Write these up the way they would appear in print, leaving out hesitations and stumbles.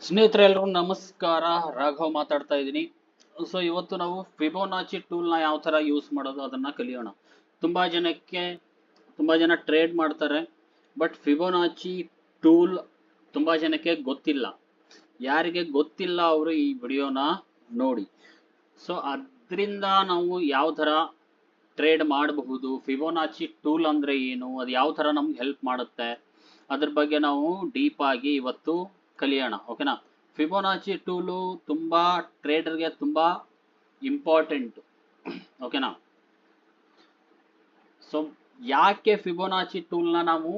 ಸ್ನೇಹಿತರೆ ಎಲ್ರಿಗೂ ನಮಸ್ಕಾರ. ರಾಘವ್ ಮಾತಾಡ್ತಾ ಇದ್ದೀನಿ. ಸೊ ಇವತ್ತು ನಾವು ಫಿಬೋನಾಚಿ ಟೂಲ್ನ ಯಾವ ಥರ ಯೂಸ್ ಮಾಡೋದು ಅದನ್ನ ಕಲಿಯೋಣ. ತುಂಬಾ ಜನಕ್ಕೆ ತುಂಬಾ ಜನ ಟ್ರೇಡ್ ಮಾಡ್ತಾರೆ, ಬಟ್ ಫಿಬೋನಾಚಿ ಟೂಲ್ ತುಂಬಾ ಜನಕ್ಕೆ ಗೊತ್ತಿಲ್ಲ. ಯಾರಿಗೆ ಗೊತ್ತಿಲ್ಲ ಅವರು ಈ ವಿಡಿಯೋನ ನೋಡಿ. ಸೊ ಅದರಿಂದ ನಾವು ಯಾವ ಥರ ಟ್ರೇಡ್ ಮಾಡಬಹುದು, ಫಿಬೋನಾಚಿ ಟೂಲ್ ಅಂದ್ರೆ ಏನು, ಅದು ಯಾವ ಥರ ನಮ್ಗೆ ಹೆಲ್ಪ್ ಮಾಡುತ್ತೆ, ಅದ್ರ ಬಗ್ಗೆ ನಾವು ಡೀಪ್ ಆಗಿ ಇವತ್ತು ಕಲಿಯೋಣ. ಓಕೆನಾ. ಫಿಬೋನಾಚಿ ಟೂಲು ತುಂಬಾ ಟ್ರೇಡರ್ಗೆ ತುಂಬಾ ಇಂಪಾರ್ಟೆಂಟ್. ಓಕೆನಾ. ಸೊ ಯಾಕೆ ಫಿಬೋನಾಚಿ ಟೂಲ್ನ ನಾವು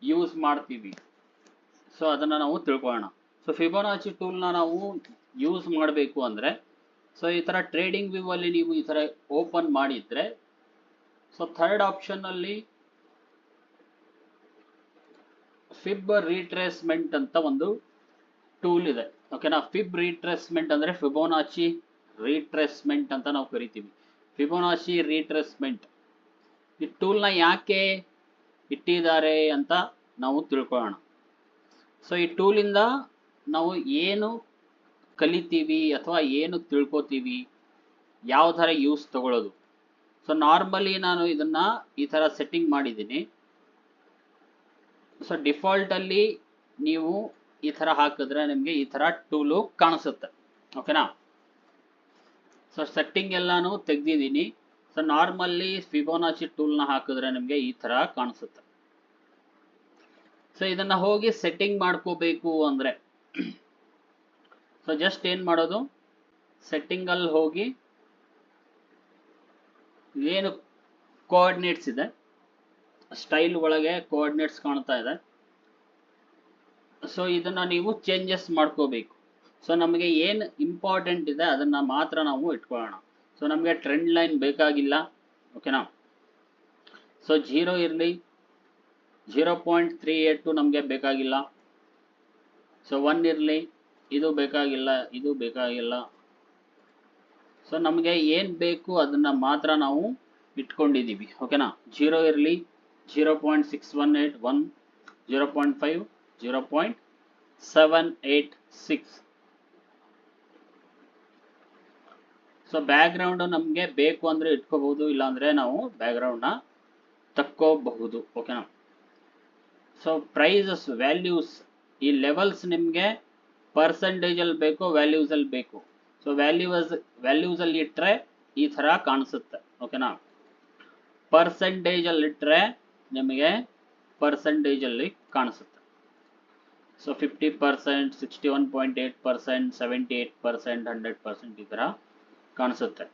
ಯೂಸ್ ಮಾಡ್ತೀವಿ, ಸೊ ಅದನ್ನ ನಾವು ತಿಳ್ಕೊಳ್ಳೋಣ. ಸೊ ಫಿಬೋನಾಚಿ ಟೂಲ್ನ ನಾವು ಯೂಸ್ ಮಾಡಬೇಕು ಅಂದ್ರೆ, ಸೊ ಈ ತರ ಟ್ರೇಡಿಂಗ್ ವ್ಯೂ ಅಲ್ಲಿ ನೀವು ಈ ತರ ಓಪನ್ ಮಾಡಿದ್ರೆ, ಸೊ ಥರ್ಡ್ ಆಪ್ಷನ್ ಅಲ್ಲಿ ಫಿಬ್ ರಿಟ್ರೇಸ್ಮೆಂಟ್ ಅಂತ ಒಂದು ಟೂಲ್ ಇದೆ. ಓಕೆನಾ. ಫಿಬ್ ರಿಟ್ರೇಸ್ಮೆಂಟ್ ಅಂದ್ರೆ ಫಿಬೋನಾಚಿ ರಿಟ್ರೇಸ್ಮೆಂಟ್ ಅಂತ ನಾವು ಕರಿತೀವಿ. ಫಿಬೋನಾಚಿ ರಿಟ್ರೇಸ್ಮೆಂಟ್ ಈ ಟೂಲ್ನ ಯಾಕೆ ಇಟ್ಟಿದ್ದಾರೆ ಅಂತ ನಾವು ತಿಳ್ಕೊಳ್ಳೋಣ. ಸೊ ಈ ಟೂಲಿಂದ ನಾವು ಏನು ಕಲಿತೀವಿ ಅಥವಾ ಏನು ತಿಳ್ಕೊತೀವಿ, ಯಾವ ಥರ ಯೂಸ್ ತಗೊಳ್ಳೋದು. ಸೊ ನಾರ್ಮಲಿ ನಾನು ಇದನ್ನ ಈ ಥರ ಸೆಟ್ಟಿಂಗ್ ಮಾಡಿದ್ದೀನಿ. ಸೊ ಡಿಫಾಲ್ಟ್ ಅಲ್ಲಿ ನೀವು ಈ ಥರ ಹಾಕಿದ್ರೆ ನಿಮಗೆ ಈ ಥರ ಟೂಲು ಕಾಣಿಸುತ್ತೆ. ಓಕೆನಾ. ಸೊ ಸೆಟ್ಟಿಂಗ್ ಎಲ್ಲಾನು ತೆಗ್ದಿದ್ದೀನಿ. ಸೊ ನಾರ್ಮಲ್ಲಿ ಫಿಬೋನಾಚಿ ಟೂಲ್ನ ಹಾಕಿದ್ರೆ ನಿಮಗೆ ಈ ಥರ ಕಾಣಿಸುತ್ತೆ. ಸೊ ಇದನ್ನ ಹೋಗಿ ಸೆಟ್ಟಿಂಗ್ ಮಾಡ್ಕೋಬೇಕು ಅಂದ್ರೆ, ಸೊ ಜಸ್ಟ್ ಏನ್ ಮಾಡೋದು, ಸೆಟ್ಟಿಂಗ್ ಅಲ್ಲಿ ಹೋಗಿ ಏನು ಕೋಆರ್ಡಿನೇಟ್ಸ್ ಇದೆ, ಸ್ಟೈಲ್ ಒಳಗೆ ಕೋಆರ್ಡಿನೇಟ್ಸ್ ಕಾಣ್ತಾ ಇದೆ. ಸೊ ಇದನ್ನ ನೀವು ಚೇಂಜಸ್ ಮಾಡ್ಕೋಬೇಕು. ಸೊ ನಮಗೆ ಏನು ಇಂಪಾರ್ಟೆಂಟ್ ಇದೆ ಅದನ್ನ ಮಾತ್ರ ನಾವು ಇಟ್ಕೊಳ್ಳೋಣ. ಸೊ ನಮಗೆ ಟ್ರೆಂಡ್ ಲೈನ್ ಬೇಕಾಗಿಲ್ಲ. ಓಕೆನಾ. ಸೊ 0 ಇರಲಿ, 0.382 ನಮಗೆ ಬೇಕಾಗಿಲ್ಲ. ಸೊ 1 ಇರಲಿ, ಇದು ಬೇಕಾಗಿಲ್ಲ, ಇದು ಬೇಕಾಗಿಲ್ಲ. ಸೊ ನಮಗೆ ಏನು ಬೇಕು ಅದನ್ನ ಮಾತ್ರ ನಾವು ಇಟ್ಕೊಂಡಿದ್ದೀವಿ. ಓಕೆನಾ. 0 ಇರಲಿ, 0.618, 0.5, 0.786. ಸೊ ಬ್ಯಾಕ್ ಗ್ರೌಂಡ್ ನಮಗೆ ಬೇಕು ಅಂದ್ರೆ ಇಟ್ಕೋಬಹುದು, ಇಲ್ಲಾಂದ್ರೆ ನಾವು ಬ್ಯಾಕ್ ಗ್ರೌಂಡ್ನ ತಕ್ಕೋಬಹುದು. ಓಕೆನಾ. ಸೊ ಪ್ರೈಸಸ್, ವ್ಯಾಲ್ಯೂಸ್, ಈ ಲೆವೆಲ್ಸ್ ನಿಮಗೆ ಪರ್ಸೆಂಟೇಜ್ ಅಲ್ಲಿ ಬೇಕು, ವ್ಯಾಲ್ಯೂಸ್ ಅಲ್ಲಿ ಬೇಕು. ಸೊ ವ್ಯಾಲ್ಯೂಸ್ ಅಲ್ಲಿ ಇಟ್ಟರೆ ಈ ತರ ಕಾಣಿಸುತ್ತೆ. ಓಕೆನಾ. ಪರ್ಸೆಂಟೇಜ್ ಅಲ್ಲಿ ಇಟ್ಟರೆ ನಿಮಗೆ ಪರ್ಸೆಂಟೇಜ್ ಅಲ್ಲಿ ಕಾಣಿಸುತ್ತೆ. ಸೊ 50%, 61.8%, 78%, 100% ಈ ತರ ಕಾಣಿಸುತ್ತೆ.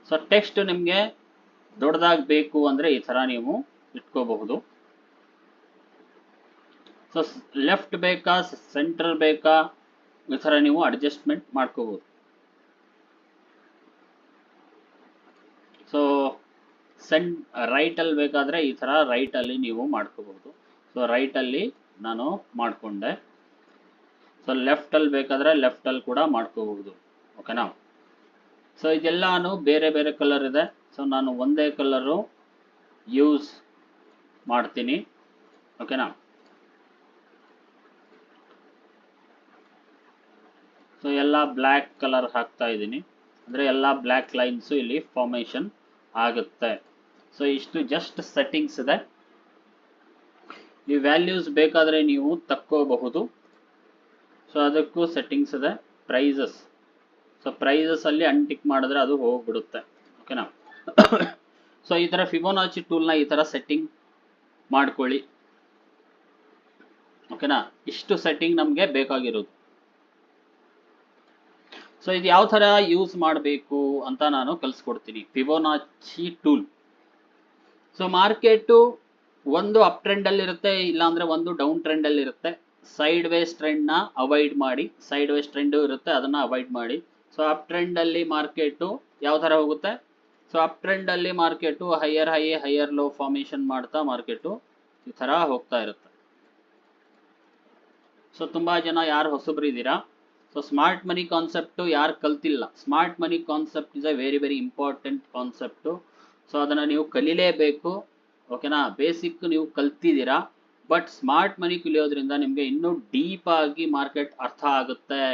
ಸೊ ಟೆಕ್ಸ್ಟ್ ನಿಮಗೆ ದೊಡ್ಡದಾಗಿ ಬೇಕು ಅಂದ್ರೆ ಈ ತರ ನೀವು ಇಟ್ಕೋಬಹುದು. ಸೊ ಲೆಫ್ಟ್ ಬೇಕಾ, ಸೆಂಟರ್ ಬೇಕಾ, ಈ ತರ ನೀವು ಅಡ್ಜಸ್ಟ್ಮೆಂಟ್ ಮಾಡ್ಕೋಬಹುದು. ಸೊ ರೈಟ್ ಅಲ್ಲಿ ಬೇಕಾದ್ರೆ ಈ ತರ ರೈಟ್ ಅಲ್ಲಿ ನೀವು ಮಾಡ್ಕೋಬಹುದು. ಸೊ ರೈಟ್ ಅಲ್ಲಿ ನಾನು ಮಾಡ್ಕೊಂಡೆ. ಸೊ ಲೆಫ್ಟ್ ಅಲ್ಲಿ ಬೇಕಾದ್ರೆ ಲೆಫ್ಟ್ ಅಲ್ಲಿ ಕೂಡ ಮಾಡ್ಕೋಬಹುದು. ಓಕೆನಾ. ಸೊ ಇದೆಲ್ಲಾನು ಬೇರೆ ಬೇರೆ ಕಲರ್ ಇದೆ. ಸೊ ನಾನು ಒಂದೇ ಕಲರು ಯೂಸ್ ಮಾಡ್ತೀನಿ. ಓಕೆನಾ. ಸೊ ಎಲ್ಲ ಬ್ಲ್ಯಾಕ್ ಕಲರ್ ಹಾಕ್ತಾ ಇದ್ದೀನಿ, ಅಂದ್ರೆ ಎಲ್ಲ ಬ್ಲ್ಯಾಕ್ ಲೈನ್ಸ್ ಇಲ್ಲಿ ಫಾರ್ಮೇಶನ್ ಆಗುತ್ತೆ. ಸೊ ಇಷ್ಟು ಜಸ್ಟ್ ಸೆಟ್ಟಿಂಗ್ಸ್ ಇದೆ. ಈ ವ್ಯಾಲ್ಯೂಸ್ ಬೇಕಾದ್ರೆ ನೀವು ತಕ್ಕೋಬಹುದು. ಸೊ ಅದಕ್ಕೂ ಸೆಟ್ಟಿಂಗ್ಸ್ ಇದೆ. ಪ್ರೈಸಸ್, ಸೊ ಪ್ರೈಸಸ್ ಅಲ್ಲಿ ಅನ್ಟಿಕ್ ಮಾಡಿದ್ರೆ ಅದು ಹೋಗ್ಬಿಡುತ್ತೆ. ಓಕೆನಾ. ಸೊ ಈ ತರ ಫಿಬೋನಾಚಿ ಟೂಲ್ನ ಈ ತರ ಸೆಟ್ಟಿಂಗ್ ಮಾಡ್ಕೊಳ್ಳಿ. ಓಕೆನಾ. ಇಷ್ಟು ಸೆಟ್ಟಿಂಗ್ ನಮಗೆ ಬೇಕಾಗಿರೋದು. ಸೊ ಇದು ಯಾವ ತರ ಯೂಸ್ ಮಾಡಬೇಕು ಅಂತ ನಾನು ಕಲಿಸ್ಕೊಡ್ತೀನಿ, ಫಿಬೋನಾಚಿ ಟೂಲ್. ಸೊ ಮಾರ್ಕೆಟ್ ಒಂದು ಅಪ್ ಟ್ರೆಂಡ್ ಅಲ್ಲಿ ಇರುತ್ತೆ, ಇಲ್ಲಾಂದ್ರೆ ಒಂದು ಡೌನ್ ಟ್ರೆಂಡ್ ಅಲ್ಲಿ ಇರುತ್ತೆ. ಸೈಡ್ ವೇಸ್ ಟ್ರೆಂಡ್ ನ ಅವಾಯ್ಡ್ ಮಾಡಿ, ಸೈಡ್ ವೇಸ್ ಟ್ರೆಂಡ್ ಇರುತ್ತೆ ಅದನ್ನ ಅವಾಯ್ಡ್ ಮಾಡಿ. ಸೊ ಅಪ್ ಟ್ರೆಂಡ್ ಅಲ್ಲಿ ಮಾರ್ಕೆಟ್ ಯಾವ ತರ ಹೋಗುತ್ತೆ, ಸೊ ಅಪ್ ಟ್ರೆಂಡ್ ಅಲ್ಲಿ market higher high, higher low formation ಮಾಡ್ತಾ ಮಾರ್ಕೆಟ್ ಈ ತರ ಹೋಗ್ತಾ ಇರುತ್ತೆ. ಸೊ ತುಂಬಾ ಜನ ಯಾರು ಹೊಸಬ್ರು ಇದ್ದೀರಾ, ಸೊ ಸ್ಮಾರ್ಟ್ ಮನಿ ಕಾನ್ಸೆಪ್ಟ್ ಯಾರು ಕಲ್ತಿಲ್ಲ, smart money concept is a very very important concept. So ಅದನ್ನ ನೀವು ಕಲೀಲೇಬೇಕು. ಓಕೆನಾ. ಬೇಸಿಕ್ ನೀವು ಕಲ್ತಿದ್ದೀರಾ, ಬಟ್ ಸ್ಮಾರ್ಟ್ ಮನಿ ಕಲಿಯೋದ್ರಿಂದ ನಿಮಗೆ ಇನ್ನೂ ಡೀಪ್ ಆಗಿ ಮಾರ್ಕೆಟ್ ಅರ್ಥ ಆಗುತ್ತೆ.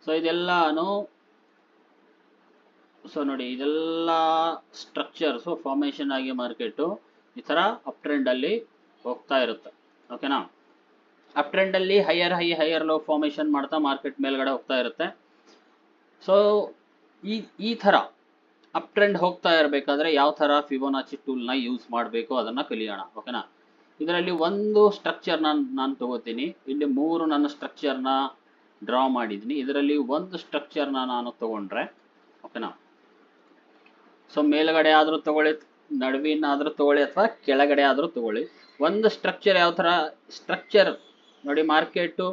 ಸೊ ಇದೆಲ್ಲಾನು ಸೊ ನೋಡಿ ಇದೆಲ್ಲ ಸ್ಟ್ರಕ್ಚರ್ಸು ಫಾರ್ಮೇಶನ್ ಆಗಿ ಮಾರ್ಕೆಟು ಈ ಥರ ಅಪ್ ಟ್ರೆಂಡ್ ಅಲ್ಲಿ ಹೋಗ್ತಾ ಇರುತ್ತೆ. ಓಕೆನಾ, ಅಪ್ ಟ್ರೆಂಡ್ ಅಲ್ಲಿ ಹೈಯರ್ ಲೋ ಫಾರ್ಮೇಶನ್ ಮಾಡ್ತಾ ಮಾರ್ಕೆಟ್ ಮೇಲ್ಗಡೆ ಹೋಗ್ತಾ ಇರುತ್ತೆ. ಸೊ ಈ ಥರ ಅಪ್ ಟ್ರೆಂಡ್ ಹೋಗ್ತಾ ಇರಬೇಕಾದ್ರೆ ಯಾವ ಥರ ಫಿಬೋನಾಚಿ ಟೂಲ್ನ ಯೂಸ್ ಮಾಡಬೇಕು ಅದನ್ನು ಕಲಿಯೋಣ. ಓಕೆನಾ, ಇದರಲ್ಲಿ ಒಂದು ಸ್ಟ್ರಕ್ಚರ್ನ ನಾನು ತಗೋತೀನಿ. ಇಲ್ಲಿ 3 ನನ್ನ ಸ್ಟ್ರಕ್ಚರ್ನ ಡ್ರಾ ಮಾಡಿದ್ದೀನಿ. ಇದರಲ್ಲಿ ಒಂದು ಸ್ಟ್ರಕ್ಚರ್ನ ನಾನು ತಗೊಂಡ್ರೆ ಓಕೆನಾ, ಸೊ ಮೇಲ್ಗಡೆ ಆದರೂ ತಗೊಳ್ಳಿ, ನಡುವಿನ ಆದರೂ ತಗೊಳ್ಳಿ, ಅಥವಾ ಕೆಳಗಡೆ ಆದರೂ ತಗೊಳ್ಳಿ. ಒಂದು ಸ್ಟ್ರಕ್ಚರ್ ಯಾವ ಥರ ಸ್ಟ್ರಕ್ಚರ್ ನೋಡಿ, ಮಾರ್ಕೆಟು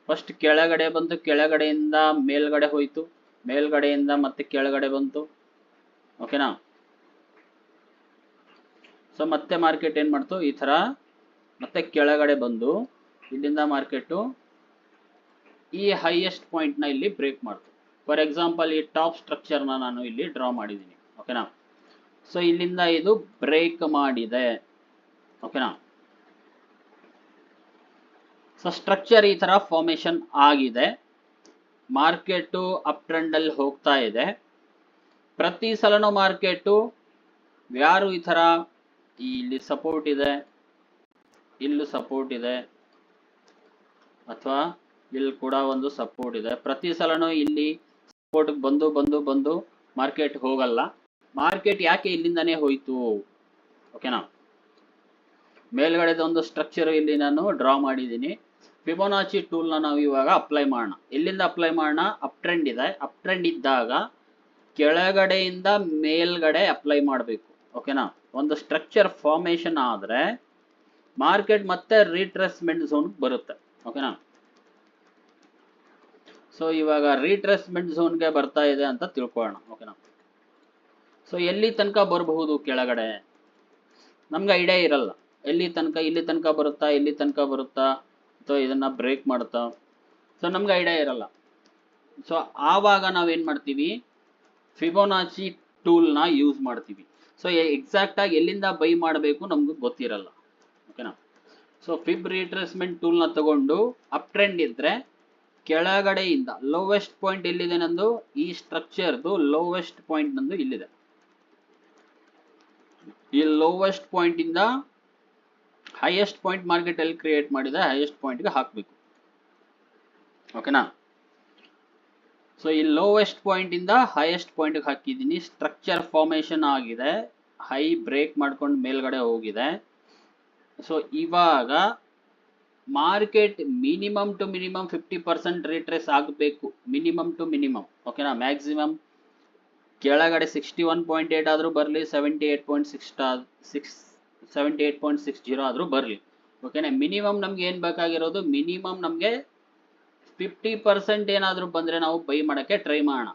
ಫಸ್ಟ್ ಕೆಳಗಡೆ ಬಂತು, ಕೆಳಗಡೆಯಿಂದ ಮೇಲ್ಗಡೆ ಹೋಯಿತು, ಮೇಲ್ಗಡೆಯಿಂದ ಮತ್ತೆ ಕೆಳಗಡೆ ಬಂತು. ಓಕೆನಾ, ಸೊ ಮತ್ತೆ ಮಾರ್ಕೆಟ್ ಏನು ಮಾಡ್ತು, ಈ ಥರ ಮತ್ತೆ ಕೆಳಗಡೆ ಬಂದು ಇಲ್ಲಿಂದ ಮಾರ್ಕೆಟು ಈ ಹೈಯೆಸ್ಟ್ ಪಾಯಿಂಟ್ನ ಇಲ್ಲಿ ಬ್ರೇಕ್ ಮಾಡ್ತು. ಫಾರ್ ಎಕ್ಸಾಂಪಲ್ ಈ ಟಾಪ್ ಸ್ಟ್ರಕ್ಚರ್ನ ನಾನು ಇಲ್ಲಿ ಡ್ರಾ ಮಾಡಿದ್ದೀನಿ. ಓಕೆನಾ, ಸೊ ಇಲ್ಲಿಂದ ಇದು ಬ್ರೇಕ್ ಮಾಡಿದೆ. ಓಕೆನಾ, ಸೊ ಸ್ಟ್ರಕ್ಚರ್ ಈ ಥರ ಫಾರ್ಮೇಶನ್ ಆಗಿದೆ. ಮಾರ್ಕೆಟು ಅಪ್ ಟ್ರೆಂಡಲ್ಲಿ ಹೋಗ್ತಾ ಇದೆ. ಪ್ರತಿ ಸಲನೂ ಮಾರ್ಕೆಟು ಯಾರು ಈ ಥರ ಇಲ್ಲಿ ಸಪೋರ್ಟ್ ಇದೆ, ಇಲ್ಲೂ ಸಪೋರ್ಟ್ ಇದೆ, ಅಥವಾ ಇಲ್ಲಿ ಕೂಡ ಒಂದು ಸಪೋರ್ಟ್ ಇದೆ. ಪ್ರತಿ ಸಲನೂ ಇಲ್ಲಿ ಸಪೋರ್ಟ್ ಬಂದು ಮಾರ್ಕೆಟ್ ಹೋಗಲ್ಲ. ಮಾರ್ಕೆಟ್ ಯಾಕೆ ಇಲ್ಲಿಂದಾನೇ ಹೋಯ್ತು? ಓಕೆನಾ, ಮೇಲ್ಗಡೆದ ಒಂದು ಸ್ಟ್ರಕ್ಚರ್ ಇಲ್ಲಿ ನಾನು ಡ್ರಾ ಮಾಡಿದ್ದೀನಿ. ಫಿಬೋನಾಚಿ ಟೂಲ್ನ ನಾವು ಇವಾಗ ಅಪ್ಲೈ ಮಾಡೋಣ. ಎಲ್ಲಿಂದ ಅಪ್ಲೈ ಮಾಡೋಣ? ಅಪ್ ಟ್ರೆಂಡ್ ಇದೆ. ಅಪ್ ಟ್ರೆಂಡ್ ಇದ್ದಾಗ ಕೆಳಗಡೆಯಿಂದ ಮೇಲ್ಗಡೆ ಅಪ್ಲೈ ಮಾಡಬೇಕು. ಓಕೆನಾ, ಒಂದು ಸ್ಟ್ರಕ್ಚರ್ ಫಾರ್ಮೇಶನ್ ಆದರೆ ಮಾರ್ಕೆಟ್ ಮತ್ತೆ ರೀಟ್ರೇಸ್ಮೆಂಟ್ ಝೋನ್ ಬರುತ್ತೆ. ಓಕೆನಾ, ಸೊ ಇವಾಗ ರೀಟ್ರೇಸ್ಮೆಂಟ್ ಝೋನ್ಗೆ ಬರ್ತಾ ಇದೆ ಅಂತ ತಿಳ್ಕೊಳ್ಳೋಣ. ಓಕೆನಾ, ಸೊ ಎಲ್ಲಿ ತನಕ ಬರಬಹುದು ಕೆಳಗಡೆ ನಮ್ಗೆ ಐಡಿಯಾ ಇರಲ್ಲ. ಎಲ್ಲಿ ತನಕ, ಇಲ್ಲಿ ತನಕ ಬರುತ್ತಾ, ಇಲ್ಲಿ ತನಕ ಬರುತ್ತಾ, ಅಥವಾ ಇದನ್ನ ಬ್ರೇಕ್ ಮಾಡುತ್ತಾ, ಸೊ ನಮ್ಗೆ ಐಡಿಯಾ ಇರಲ್ಲ. ಸೊ ಆವಾಗ ನಾವೇನು ಮಾಡ್ತೀವಿ, ಫಿಬೋನಾಚಿ ಟೂಲ್ನ ಯೂಸ್ ಮಾಡ್ತೀವಿ. ಸೊ ಎಕ್ಸಾಕ್ಟ್ ಆಗಿ ಎಲ್ಲಿಂದ ಬೈ ಮಾಡಬೇಕು ನಮ್ಗೆ ಗೊತ್ತಿರಲ್ಲ. ಓಕೆನಾ, ಸೊ ಫಿಬ್ ರೀಟ್ರೇಸ್ಮೆಂಟ್ ಟೂಲ್ನ ತಗೊಂಡು ಅಪ್ ಟ್ರೆಂಡ್ ಇದ್ರೆ ಕೆಳಗಡೆಯಿಂದ ಲೋವೆಸ್ಟ್ ಪಾಯಿಂಟ್ ಎಲ್ಲಿದೆ ನಂದು, ಈ ಸ್ಟ್ರಕ್ಚರ್ದು ಲೋವೆಸ್ಟ್ ಪಾಯಿಂಟ್ ನಂದು ಇಲ್ಲಿದೆ. ಈ ಲೋವೆಸ್ಟ್ ಪಾಯಿಂಟ್ ಇಂದ ಹೈಯೆಸ್ಟ್ ಪಾಯಿಂಟ್ ಮಾರ್ಕೆಟ್ ಅಲ್ಲಿ ಕ್ರಿಯೇಟ್ ಮಾಡಿದೆ, ಹೈಯೆಸ್ಟ್ ಪಾಯಿಂಟ್ಗೆ ಹಾಕಬೇಕು. ಓಕೆನಾ, ಸೊ ಈ ಲೋವೆಸ್ಟ್ ಪಾಯಿಂಟ್ ಇಂದ ಹೈಯೆಸ್ಟ್ ಪಾಯಿಂಟ್ಗೆ ಹಾಕಿದ್ದೀನಿ. ಸ್ಟ್ರಕ್ಚರ್ ಫಾರ್ಮೇಶನ್ ಆಗಿದೆ, ಹೈ ಬ್ರೇಕ್ ಮಾಡ್ಕೊಂಡು ಮೇಲ್ಗಡೆ ಹೋಗಿದೆ. ಸೊ ಇವಾಗ market minimum to minimum 50% retrace ಆಗಬೇಕು. Minimum to minimum. ಓಕೆನಾ, ಮ್ಯಾಕ್ಸಿಮಮ್ ಕೆಳಗಡೆ 61.8 ಆದರೂ ಬರಲಿ, 78.60 ಆದರೂ ಬರಲಿ. ಓಕೆನಾ, ಮಿನಿಮಮ್ ನಮ್ಗೆ ಏನು ಬೇಕಾಗಿರೋದು, ಮಿನಿಮಮ್ ನಮಗೆ 50% ಏನಾದರೂ ಬಂದರೆ ನಾವು ಬೈ ಮಾಡೋಕ್ಕೆ ಟ್ರೈ ಮಾಡೋಣ.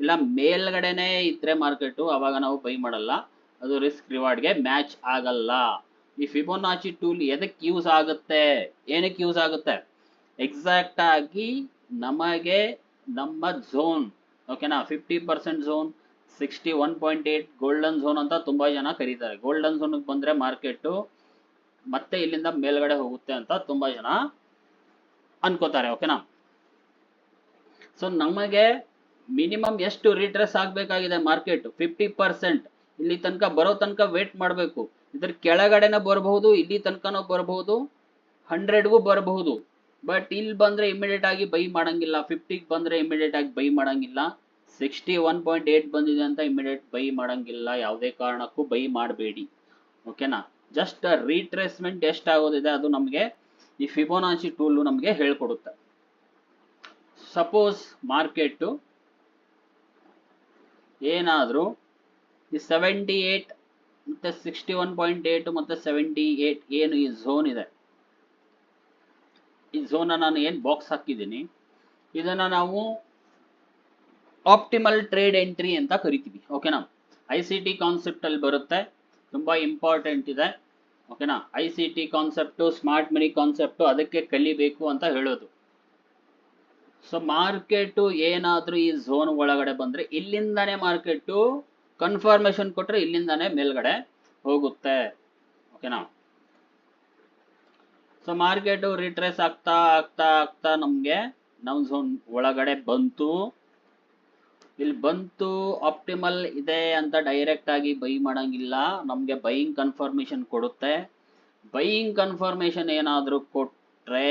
ಇಲ್ಲ ಮೇಲ್ಗಡೆನೇ ಇದ್ರೆ ಮಾರ್ಕೆಟು, ಅವಾಗ ನಾವು ಬೈ ಮಾಡಲ್ಲ. ಅದು ರಿಸ್ಕ್ ರಿವಾರ್ಡ್ಗೆ ಮ್ಯಾಚ್ ಆಗಲ್ಲ. ಈ ಫಿಬೋನಾಚಿ ಟೂಲ್ ಎದಕ್ಕೆ ಯೂಸ್ ಆಗುತ್ತೆ, ಏನಕ್ಕೆ ಯೂಸ್ ಆಗುತ್ತೆ? ಎಕ್ಸಾಕ್ಟ್ ಆಗಿ ನಮಗೆ ನಮ್ಮ ಝೋನ್, ಓಕೆನಾ, 50% ಝೋನ್, 61.8 ಗೋಲ್ಡನ್ ಝೋನ್ ಅಂತ ತುಂಬಾ ಜನ ಕರೀತಾರೆ. ಗೋಲ್ಡನ್ ಝೋನ್ಗೆ ಬಂದ್ರೆ ಮಾರ್ಕೆಟ್ ಮತ್ತೆ ಇಲ್ಲಿಂದ ಮೇಲ್ಗಡೆ ಹೋಗುತ್ತೆ ಅಂತ ತುಂಬಾ ಜನ ಅನ್ಕೋತಾರೆ. ಓಕೆನಾ, ಸೊ ನಮಗೆ ಮಿನಿಮಮ್ ಎಷ್ಟು ರಿಟ್ರೇಸ್ ಆಗಬೇಕಾಗಿದೆ ಮಾರ್ಕೆಟ್? 50%. ಇಲ್ಲಿ ತನಕ ಬರೋ ತನಕ ವೇಟ್ ಮಾಡಬೇಕು. ಇದ್ರ ಕೆಳಗಡೆನ ಬರಬಹುದು, ಇಲ್ಲಿ ತನಕನೂ ಬರಬಹುದು, 100ಗೂ ಬರಬಹುದು. ಬಟ್ ಇಲ್ಲಿ ಬಂದ್ರೆ ಇಮಿಡಿಯೇಟ್ ಆಗಿ ಬೈ ಮಾಡಂಗಿಲ್ಲ. 50ಗೆ ಬಂದ್ರೆ ಇಮಿಡಿಯೇಟ್ ಆಗಿ ಬೈ ಮಾಡಂಗಿಲ್ಲ. 61.8 ಬಂದಿದೆ ಅಂತ ಇಮಿಡಿಯೇಟ್ ಬೈ ಮಾಡಂಗಿಲ್ಲ. ಯಾವುದೇ ಕಾರಣಕ್ಕೂ ಬೈ ಮಾಡಬೇಡಿ. ಓಕೆನಾ, ಜಸ್ಟ್ ರೀಟ್ರೇಸ್ಮೆಂಟ್ ಎಷ್ಟಾಗೋದಿದೆ ಅದು ನಮಗೆ ಈ ಫಿಬೋನಾಚಿ ಟೂಲ್ ನಮಗೆ ಹೇಳ್ಕೊಡುತ್ತೆ. ಸಪೋಸ್ ಮಾರ್ಕೆಟ್ ಏನಾದರೂ ಈ 78 ಮತ್ತೆ 61.8 ಮತ್ತೆ 78 ಏನು ಈ ಝೋನ್ ಇದೆ, ಈ ಝೋನ್ ನಾನು ಏನು ಬಾಕ್ಸ್ ಹಾಕಿದ್ದೀನಿ, ಇದನ್ನ ನಾವು ಆಪ್ಟಿಮಲ್ ಟ್ರೇಡ್ ಎಂಟ್ರಿ ಅಂತ ಕರಿತೀವಿ. ಓಕೆನಾ, ICT ಕಾನ್ಸೆಪ್ಟ್ ಅಲ್ಲಿ ಬರುತ್ತೆ, ತುಂಬಾ ಇಂಪಾರ್ಟೆಂಟ್ ಇದೆ. ಓಕೆನಾ, ICT concept, smart money concept ಅದಕ್ಕೆ ಕಲಿಬೇಕು ಅಂತ ಹೇಳೋದು. ಸೊ ಮಾರ್ಕೆಟು ಏನಾದರೂ ಈ ಝೋನ್ ಒಳಗಡೆ ಬಂದ್ರೆ ಇಲ್ಲಿಂದಾನೇ ಮಾರ್ಕೆಟು ಕನ್ಫರ್ಮೇಶನ್ ಕೊಟ್ರೆ ಇಲ್ಲಿಂದಾನೇ ಮೇಲ್ಗಡೆ ಹೋಗುತ್ತೆ. ಓಕೆನಾ, ಸೊ ಮಾರ್ಕೆಟ್ ರಿಟ್ರೇಸ್ ಆಗ್ತಾ ಆಗ್ತಾ ಆಗ್ತಾ ನಮ್ಗೆ ನಮ್ ಝೋನ್ ಒಳಗಡೆ ಬಂತು. ಇಲ್ಲಿ ಬಂತು, ಆಪ್ಟಿಮಲ್ ಇದೆ ಅಂತ ಡೈರೆಕ್ಟ್ ಆಗಿ ಬೈ ಮಾಡಂಗಿಲ್ಲ, ನಮ್ಗೆ ಬೈಯಿಂಗ್ ಕನ್ಫರ್ಮೇಶನ್ ಕೊಡುತ್ತೆ. ಬೈಯಿಂಗ್ ಕನ್ಫರ್ಮೇಶನ್ ಏನಾದ್ರೂ ಕೊಟ್ರೆ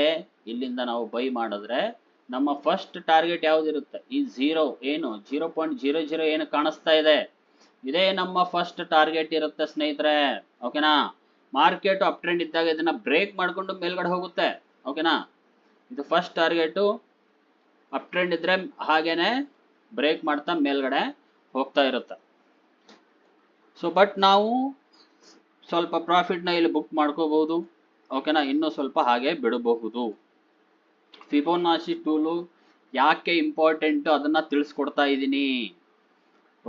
ಇಲ್ಲಿಂದ ನಾವು ಬೈ ಮಾಡಿದ್ರೆ ನಮ್ಮ ಫಸ್ಟ್ ಟಾರ್ಗೆಟ್ ಯಾವ್ದಿರುತ್ತೆ, ಈ 0 ಏನು 0.00 ಏನು ಕಾಣಿಸ್ತಾ ಇದೆ, ಇದೇ ನಮ್ಮ ಫಸ್ಟ್ ಟಾರ್ಗೆಟ್ ಇರುತ್ತೆ ಸ್ನೇಹಿತರೆ. ಓಕೆನಾ. ಮಾರ್ಕೆಟ್ ಅಪ್ ಟ್ರೆಂಡ್ ಇದ್ದಾಗ ಇದನ್ನ ಬ್ರೇಕ್ ಮಾಡ್ಕೊಂಡು ಮೇಲ್ಗಡೆ ಹೋಗುತ್ತೆ. ಓಕೆನಾ. ಇದು ಫಸ್ಟ್ ಟಾರ್ಗೆಟ್. ಅಪ್ ಟ್ರೆಂಡ್ ಇದ್ರೆ ಹಾಗೇನೆ ಬ್ರೇಕ್ ಮಾಡ್ತಾ ಮೇಲ್ಗಡೆ ಹೋಗ್ತಾ ಇರುತ್ತೆ. ಸೊ ಬಟ್ ನಾವು ಸ್ವಲ್ಪ ಪ್ರಾಫಿಟ್ ನ ಇಲ್ಲಿ ಬುಕ್ ಮಾಡ್ಕೋಬಹುದು. ಓಕೆನಾ. ಇನ್ನೂ ಸ್ವಲ್ಪ ಹಾಗೆ ಬಿಡಬಹುದು. ಫಿಬೋನಾಚಿ ಟೂಲು ಯಾಕೆ ಇಂಪಾರ್ಟೆಂಟ್ ಅದನ್ನ ತಿಳಿಸ್ಕೊಡ್ತಾ ಇದ್ದೀನಿ.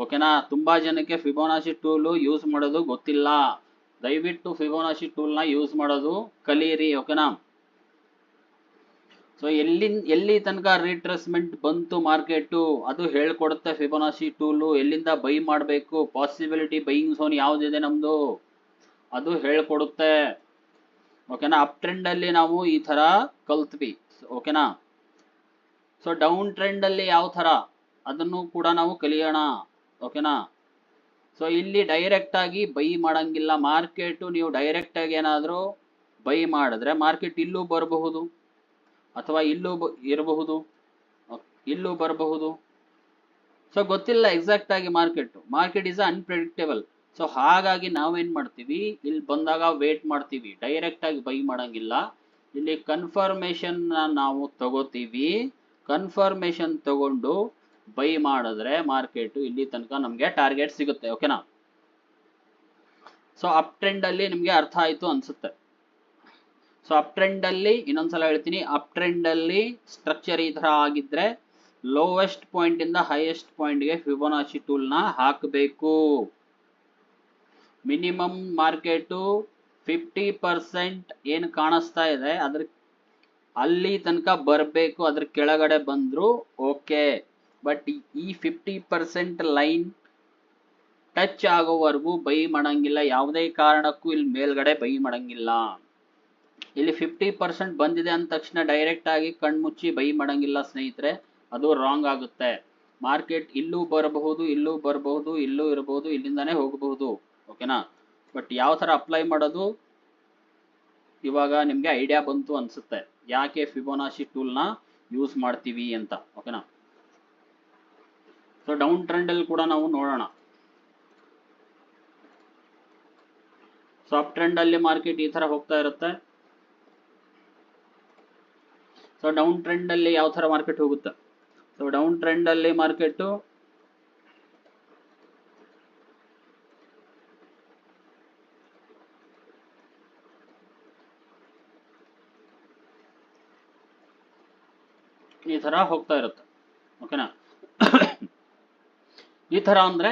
ಓಕೆನಾ. ತುಂಬಾ ಜನಕ್ಕೆ ಫಿಬೋನಾಚಿ ಟೂಲು ಯೂಸ್ ಮಾಡೋದು ಗೊತ್ತಿಲ್ಲ. ದಯವಿಟ್ಟು ಫಿಬೋನಾಚಿ ಟೂಲ್ ನ ಯೂಸ್ ಮಾಡೋದು ಕಲೀರಿ. ಓಕೆನಾ. ಸೊ ಎಲ್ಲಿ ತನಕ ರಿಟ್ರೇಸ್ಮೆಂಟ್ ಬಂತು ಮಾರ್ಕೆಟ್ ಅದು ಹೇಳ್ಕೊಡುತ್ತೆ ಫಿಬೋನಾಚಿ ಟೂಲು. ಎಲ್ಲಿಂದ ಬೈ ಮಾಡಬೇಕು, ಪಾಸಿಬಿಲಿಟಿ ಬೈಯಿಂಗ್ ಝೋನ್ ಯಾವ್ದಿದೆ ನಮ್ದು ಅದು ಹೇಳ್ಕೊಡುತ್ತೆ. ಓಕೆನಾ. ಅಪ್ ಟ್ರೆಂಡ್ ಅಲ್ಲಿ ನಾವು ಈ ತರ ಕಲ್ತ್ವಿ. ಓಕೆನಾ. ಸೊ ಡೌನ್ ಟ್ರೆಂಡ್ ಅಲ್ಲಿ ಯಾವ ತರ ಅದನ್ನು ಕೂಡ ನಾವು ಕಲಿಯೋಣ. ಓಕೆನಾ. ಸೊ ಇಲ್ಲಿ ಡೈರೆಕ್ಟ್ ಆಗಿ ಬೈ ಮಾಡಂಗಿಲ್ಲ ಮಾರ್ಕೆಟ್. ನೀವು ಡೈರೆಕ್ಟ್ ಆಗಿ ಏನಾದ್ರೂ ಬೈ ಮಾಡಿದ್ರೆ ಮಾರ್ಕೆಟ್ ಇಲ್ಲೂ ಬರಬಹುದು ಅಥವಾ ಇಲ್ಲೂ ಇರಬಹುದು, ಇಲ್ಲೂ ಬರಬಹುದು. ಸೊ ಗೊತ್ತಿಲ್ಲ ಎಕ್ಸಾಕ್ಟ್ ಆಗಿ ಮಾರ್ಕೆಟ್ ಇಸ್ ಅನ್ಪ್ರೆಡಿಕ್ಟೇಬಲ್. ಸೊ ಹಾಗಾಗಿ ನಾವೇನ್ ಮಾಡ್ತೀವಿ, ಇಲ್ಲಿ ಬಂದಾಗ ವೇಟ್ ಮಾಡ್ತೀವಿ, ಡೈರೆಕ್ಟ್ ಆಗಿ ಬೈ ಮಾಡಂಗಿಲ್ಲ. ಇಲ್ಲಿ ಕನ್ಫರ್ಮೇಶನ್ ನಾವು ತಗೋತೀವಿ. ಕನ್ಫರ್ಮೇಶನ್ ತಗೊಂಡು ಬೈ ಮಾಡಿದ್ರೆ ಮಾರ್ಕೆಟ್ ಇಲ್ಲಿ ತನಕ ನಮ್ಗೆ ಟಾರ್ಗೆಟ್ ಸಿಗುತ್ತೆ. ಓಕೆನಾ. ಸೊ ಅಪ್ ಟ್ರೆಂಡ್ ಅಲ್ಲಿ ನಿಮ್ಗೆ ಅರ್ಥ ಆಯ್ತು ಅನ್ಸುತ್ತೆ. ಸೊ ಅಪ್ ಟ್ರೆಂಡ್ ಅಲ್ಲಿ ಇನ್ನೊಂದ್ಸಲ ಹೇಳ್ತೀನಿ, ಅಪ್ ಟ್ರೆಂಡ್ ಅಲ್ಲಿ ಸ್ಟ್ರಕ್ಚರ್ ಈ ತರ ಆಗಿದ್ರೆ ಲೋವೆಸ್ಟ್ ಪಾಯಿಂಟ್ ಇಂದ ಹೈಯೆಸ್ಟ್ ಪಾಯಿಂಟ್ ಗೆ ಫಿಬೋನಾಚಿ ಟೂಲ್ ನ ಹಾಕಬೇಕು. ಮಿನಿಮಮ್ ಮಾರ್ಕೆಟ್ 50% ಏನು ಕಾಣಿಸ್ತಾ ಇದೆ ಅದ್ರ ಅಲ್ಲಿ ತನಕ ಬರಬೇಕು. ಅದ್ರ ಕೆಳಗಡೆ ಬಂದ್ರು ಓಕೆ. ಬಟ್ ಈ 50% ಲೈನ್ ಟಚ್ ಆಗೋವರೆಗೂ ಬೈ ಮಾಡಂಗಿಲ್ಲ. ಯಾವುದೇ ಕಾರಣಕ್ಕೂ ಇಲ್ಲಿ ಮೇಲ್ಗಡೆ ಬೈ ಮಾಡಂಗಿಲ್ಲ. ಇಲ್ಲಿ 50% ಬಂದಿದೆ ಅಂದ ತಕ್ಷಣ ಡೈರೆಕ್ಟ್ ಆಗಿ ಕಣ್ಮುಚ್ಚಿ ಬೈ ಮಾಡಂಗಿಲ್ಲ ಸ್ನೇಹಿತರೆ, ಅದು ರಾಂಗ್ ಆಗುತ್ತೆ. ಮಾರ್ಕೆಟ್ ಇಲ್ಲೂ ಬರಬಹುದು, ಇಲ್ಲೂ ಬರಬಹುದು, ಇಲ್ಲೂ ಇರಬಹುದು, ಇಲ್ಲಿಂದಾನೇ ಹೋಗಬಹುದು. ಓಕೆನಾ. ಬಟ್ ಯಾವ ತರ ಅಪ್ಲೈ ಮಾಡೋದು ಇವಾಗ ನಿಮ್ಗೆ ಐಡಿಯಾ ಬಂತು ಅನ್ಸುತ್ತೆ, ಯಾಕೆ ಫಿಬೋನಾಚಿ ಟೂಲ್ ನ ಯೂಸ್ ಮಾಡ್ತೀವಿ ಅಂತ. ಓಕೆನಾ. ಸೊ ಡೌನ್ ಟ್ರೆಂಡ್ ಅಲ್ಲಿ ಕೂಡ ನಾವು ನೋಡೋಣ. ಸೊ ಅಪ್ ಟ್ರೆಂಡ್ ಅಲ್ಲಿ ಮಾರ್ಕೆಟ್ ಈ ತರ ಹೋಗ್ತಾ ಇರುತ್ತೆ. ಸೊ ಡೌನ್ ಟ್ರೆಂಡ್ ಅಲ್ಲಿ ಯಾವ ತರ ಮಾರ್ಕೆಟ್ ಹೋಗುತ್ತೆ. ಸೊ ಡೌನ್ ಟ್ರೆಂಡ್ ಅಲ್ಲಿ ಮಾರ್ಕೆಟ್ ಈ ತರ ಹೋಗ್ತಾ ಇರುತ್ತೆ. ಓಕೆನಾ. ಈ ತರ ಅಂದ್ರೆ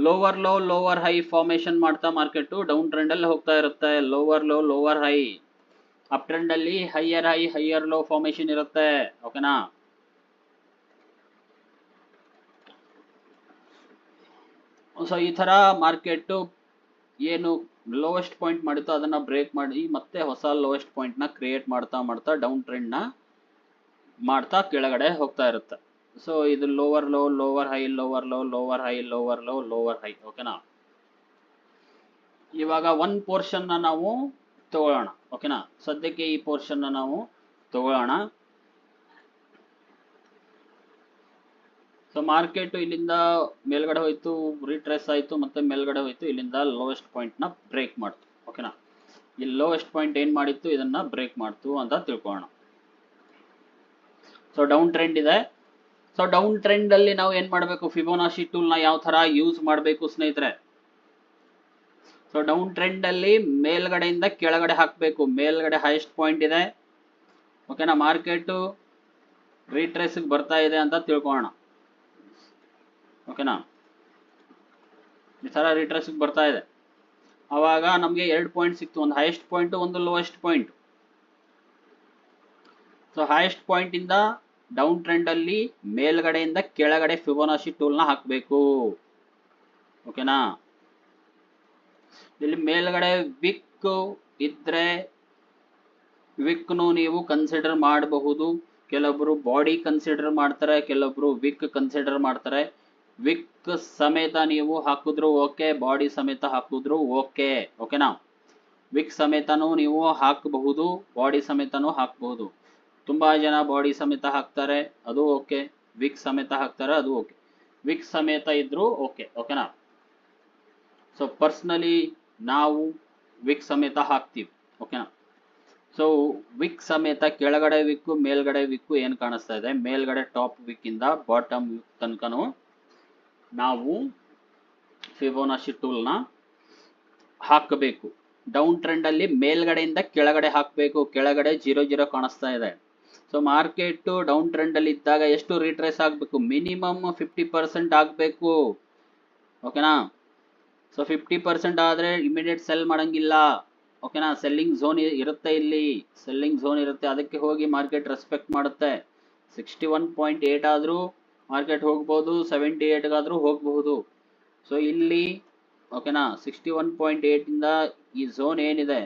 lower low lower high formation ಮಾಡ್ತಾ ಮಾರ್ಕೆಟ್ ಡೌನ್ ಟ್ರೆಂಡ್ ಅಲ್ಲಿ ಹೋಗ್ತಾ ಇರುತ್ತೆ. Lower low lower high. Up trend ಅಲ್ಲಿ higher high higher low formation ಇರುತ್ತೆ. ಓಕೆನಾ. ಸೊ ಈ ತರ ಮಾರ್ಕೆಟ್ ಏನು ಲೋವೆಸ್ಟ್ ಪಾಯಿಂಟ್ ಮಾಡಿತ್ತು ಅದನ್ನ ಬ್ರೇಕ್ ಮಾಡಿ ಮತ್ತೆ ಹೊಸ ಲೋವೆಸ್ಟ್ ಪಾಯಿಂಟ್ ನ ಕ್ರಿಯೇಟ್ ಮಾಡ್ತಾ ಮಾಡ್ತಾ ಡೌನ್ ಟ್ರೆಂಡ್ ನ ಮಾಡ್ತಾ ಕೆಳಗಡೆ ಹೋಗ್ತಾ ಇರುತ್ತೆ. ಸೊ ಇದು lower low lower high lower low lower high lower low lower high. ಓಕೆನಾ. ಇವಾಗ ಒನ್ ಪೋರ್ಷನ್ ನ ನಾವು ತಗೊಳ್ಳೋಣ. ಓಕೆನಾ. ಸದ್ಯಕ್ಕೆ ಈ ಪೋರ್ಷನ್ ನ ನಾವು ತಗೊಳ್ಳೋಣ. ಸೊ ಮಾರ್ಕೆಟ್ ಇಲ್ಲಿಂದ ಮೇಲ್ಗಡೆ ಹೋಯ್ತು, ರಿಟ್ರೇಸ್ ಆಯ್ತು, ಮತ್ತೆ ಮೇಲ್ಗಡೆ ಹೋಯ್ತು, ಇಲ್ಲಿಂದ ಲೋವೆಸ್ಟ್ ಪಾಯಿಂಟ್ ನ ಬ್ರೇಕ್ ಮಾಡ್ತು. ಓಕೆನಾ. ಇಲ್ಲಿ ಲೋವೆಸ್ಟ್ ಪಾಯಿಂಟ್ ಏನ್ ಮಾಡಿತ್ತು, ಇದನ್ನ ಬ್ರೇಕ್ ಮಾಡ್ತು ಅಂತ ತಿಳ್ಕೊಳ್ಳೋಣ. ಸೊ ಡೌನ್ ಟ್ರೆಂಡ್ ಇದೆ. ಸೊ ಡೌನ್ ಟ್ರೆಂಡ್ ಅಲ್ಲಿ ನಾವು ಏನ್ ಮಾಡಬೇಕು, ಫಿಬೋನಾಚಿ ಟೂಲ್ ನ ಯಾವ ತರ ಯೂಸ್ ಮಾಡಬೇಕು ಸ್ನೇಹಿತರೆ. ಸೊ ಡೌನ್ ಟ್ರೆಂಡ್ ಅಲ್ಲಿ ಮೇಲ್ಗಡೆಯಿಂದ ಕೆಳಗಡೆ ಹಾಕಬೇಕು. ಮೇಲ್ಗಡೆ ಹೈಯೆಸ್ಟ್ ಪಾಯಿಂಟ್ ಇದೆ. ಓಕೆನಾ. ಮಾರ್ಕೆಟ್ ರಿಟ್ರೇಸ್ ಬರ್ತಾ ಇದೆ ಅಂತ ತಿಳ್ಕೊಳ್ಳೋಣ. ಓಕೆನಾ. ಈ ತರ ರಿಟ್ರೇಸ್ ಬರ್ತಾ ಇದೆ. ಅವಾಗ ನಮ್ಗೆ 2 ಪಾಯಿಂಟ್ ಸಿಕ್ತು, ಒಂದು ಹೈಯೆಸ್ಟ್ ಪಾಯಿಂಟ್, ಒಂದು lowest point. So highest point ಇಂದ ಡೌನ್ ಟ್ರೆಂಡ್ ಅಲ್ಲಿ ಮೇಲ್ಗಡೆಯಿಂದ ಕೆಳಗಡೆ ಫಿಬೋನಾಚಿ ಟೂಲ್ ನ ಹಾಕಬೇಕು. ಓಕೆನಾ. ಇಲ್ಲಿ ಮೇಲ್ಗಡೆ ವಿಕ್ ಇದ್ರೆ ವಿಕ್ನು ನೀವು ಕನ್ಸಿಡರ್ ಮಾಡಬಹುದು. ಕೆಲವೊಬ್ರು ಬಾಡಿ ಕನ್ಸಿಡರ್ ಮಾಡ್ತಾರೆ, ಕೆಲವೊಬ್ರು ವಿಕ್ ಕನ್ಸಿಡರ್ ಮಾಡ್ತಾರೆ. ವಿಕ್ ಸಮೇತ ನೀವು ಹಾಕಿದ್ರು ಓಕೆ, ಬಾಡಿ ಸಮೇತ ಹಾಕಿದ್ರು ಓಕೆ. ಓಕೆನಾ? ವಿಕ್ ಸಮೇತನೂ ನೀವು ಹಾಕಬಹುದು, ಬಾಡಿ ಸಮೇತನೂ ಹಾಕಬಹುದು. ತುಂಬಾ ಜನ ಬಾಡಿ ಸಮೇತ ಹಾಕ್ತಾರೆ, ಅದು ಓಕೆ. ವಿಕ್ ಸಮೇತ ಹಾಕ್ತಾರೆ, ಅದು ಓಕೆ. ವಿಕ್ ಸಮೇತ ಇದ್ರು ಓಕೆ. ಓಕೆನಾ? ಸೊ ಪರ್ಸನಲಿ ನಾವು ವಿಕ್ ಸಮೇತ ಹಾಕ್ತೀವಿ. ಓಕೆನಾ? ಸೊ ವಿಕ್ ಸಮೇತ ಕೆಳಗಡೆ ವಿಕ್ಕು ಮೇಲ್ಗಡೆ ವಿಕ್ಕು ಏನು ಕಾಣಿಸ್ತಾ ಇದೆ, ಮೇಲ್ಗಡೆ ಟಾಪ್ ವಿಕ್ ಇಂದ ಬಾಟಮ್ ವಿಕ್ ತನಕನೂ ನಾವು ಫಿಬೋನಾಚಿ ಟೂಲ್ನ ಹಾಕಬೇಕು. ಡೌನ್ ಟ್ರೆಂಡ್ ಅಲ್ಲಿ ಮೇಲ್ಗಡೆಯಿಂದ ಕೆಳಗಡೆ ಹಾಕಬೇಕು. ಕೆಳಗಡೆ 0 ಕಾಣಿಸ್ತಾ ಇದೆ. ಸೊ ಮಾರ್ಕೆಟ್ ಡೌನ್ ಟ್ರೆಂಡ್ ಅಲ್ಲಿ ಇದ್ದಾಗ ಎಷ್ಟು ರಿಟ್ರೇಸ್ ಆಗಬೇಕು? ಮಿನಿಮಮ್ 50% ಆಗಬೇಕು. ಓಕೆನಾ? ಸೊ 50% ಆದ್ರೆ ಇಮಿಡಿಯೇಟ್ ಸೆಲ್ ಮಾಡಂಗಿಲ್ಲ. ಓಕೆನಾ? ಸೆಲ್ಲಿಂಗ್ ಝೋನ್ ಇರುತ್ತೆ, ಇಲ್ಲಿ ಸೆಲ್ಲಿಂಗ್ ಝೋನ್ ಇರುತ್ತೆ, ಅದಕ್ಕೆ ಹೋಗಿ ಮಾರ್ಕೆಟ್ ರೆಸ್ಪೆಕ್ಟ್ ಮಾಡುತ್ತೆ. 61.8 ಆದ್ರೂ ಮಾರ್ಕೆಟ್ ಹೋಗ್ಬೋದು, 78 ಆದ್ರೂ ಹೋಗಬಹುದು. ಸೊ ಇಲ್ಲಿ ಓಕೆನಾ 61.8 ಇಂದ ಈ ಝೋನ್ ಏನಿದೆ